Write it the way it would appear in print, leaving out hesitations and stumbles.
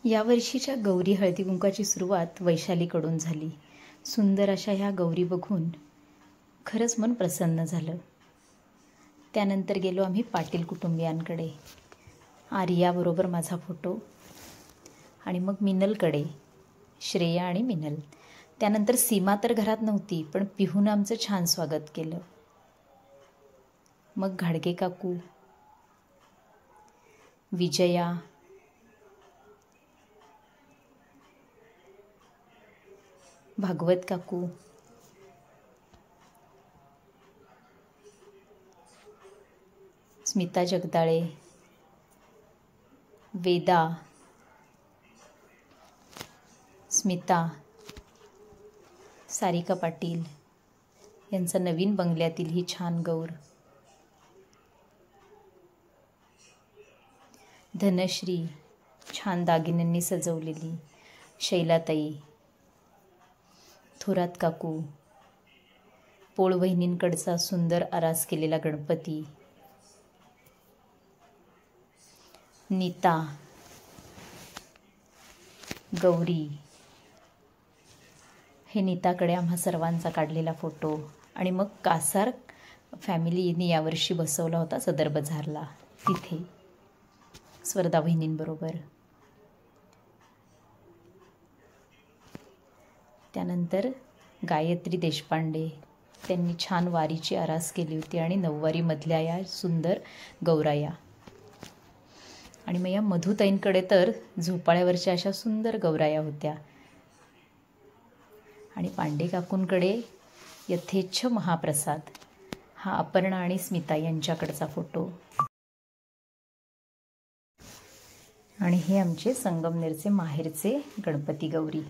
या वर्षीच्या गौरी हळदी कुंकाची सुरुवात वैशालीकडून झाली. सुंदर अशा ह्या गौरी बघून खरंच मन प्रसन्न झालं. त्यानंतर गेलो आम्ही पाटील कुटुंबियांकडे. आर्याबरोबर माझा फोटो आणि मग मिनलकडे, श्रेया आणि मिनल. त्यानंतर सीमा तर घरात नव्हती, पण पिहूनं आमचं छान स्वागत केलं. मग घाडगे काकू, विजया, भागवत काकू, स्मिता जगदाळे, वेदा, स्मिता, सारिका पाटील यांचा नवीन बंगल्यातील ही छान गौर, धनश्री छान दागिन्यांनी सजवलेली, शैलाताई, थोरात काकू, पोळ वहिनींकडचा सुंदर आरास केलेला गणपती, नीता, गौरी. हे नीताकडे आम्हा सर्वांचा काढलेला फोटो. आणि मग कासार फॅमिलीने यावर्षी बसवला होता सदर बझारला, तिथे स्वर्धा बहिणींबरोबर. त्यानंतर गायत्री देशपांडे, त्यांनी छान वारीची आरास केली होती आणि नऊवारीमधल्या या सुंदर गौराया. आणि मग या मधुताईंकडे तर झोपाळ्यावरच्या अशा सुंदर गौराया होत्या. आणि पांडे काकूंकडे यथेच्छ महाप्रसाद. हा अपर्णा आणि स्मिता यांच्याकडचा फोटो. आणि हे आमचे संगमनेरचे माहेरचे गणपती गौरी.